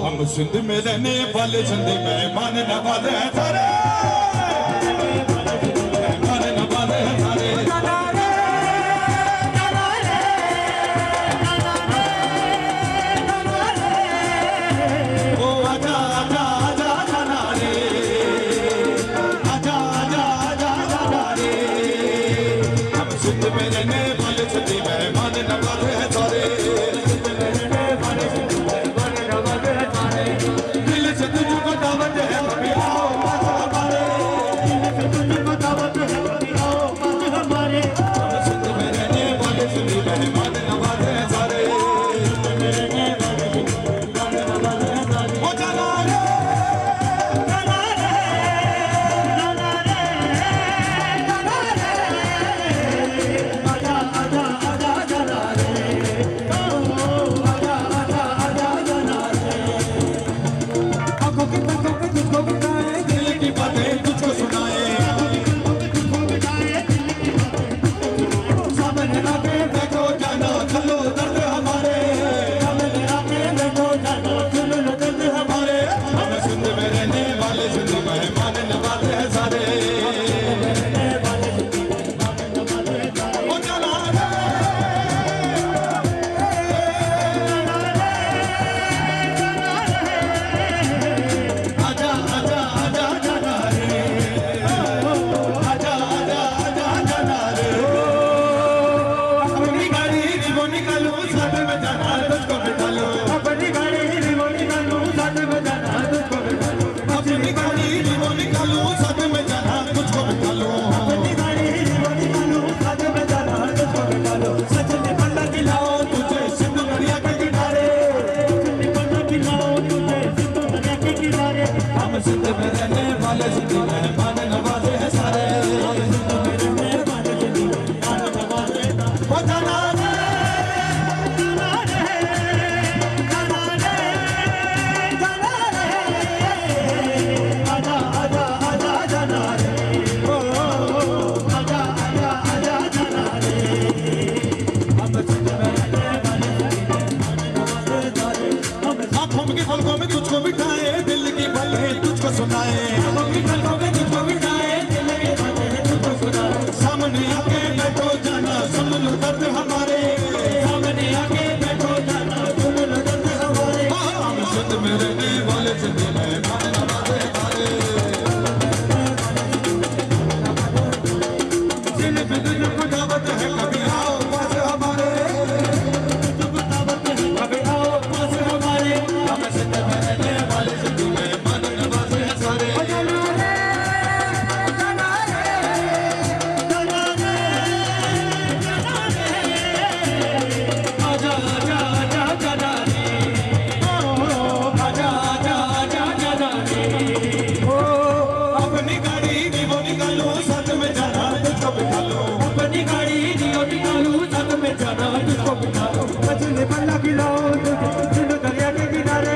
हम सिंध में रहने वाले सिंध मेहमान नवाज हैं सारे, मेहमान नवाज हैं सारे। ओ आजा आजा आजा जाना रे, आजा आजा आजा जाना रे। हम सिंध में रहने वाले सिंध मेहमान नवाज हैं सारे, तुझको बिठाए दिल की भले तुझको सुनाए, सामने आके बैठो जाना सुन लो दर्द हमारे, सामने आके बैठो जाना सुन लो दर्द हमारे। हम सिंध में रहने वाले सिंध मेहमान नवाज हैं सारे, सिंध में तुझको दावत है कभी आओ पास हमारे, तुझको दावत है कभी आओ पास हमारे। हम सिंध में रहने वाले सिंध मेहमान नवाज हैं सारे। मछली पल्ला खिलाओ सुनो दरिया के किनारे,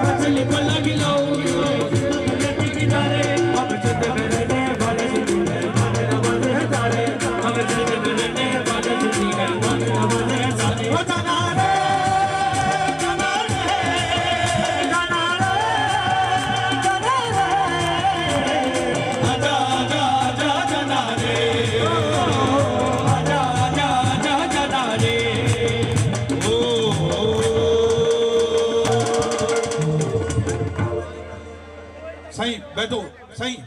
मछली पल्ला खिलाओ दरिया के किनारे। हम सिंध में रहने वाले सिंध मेहमान नवाज हैं सारे, हम सिंध में रहने वाले सिंध मेहमान नवाज हैं सारे। ओ जाना रे जाना रे जाना रे जाना रे, आजा आजा आजा जाना रे, आजा आजा आजा जाना रे। साईं बैठो साईं।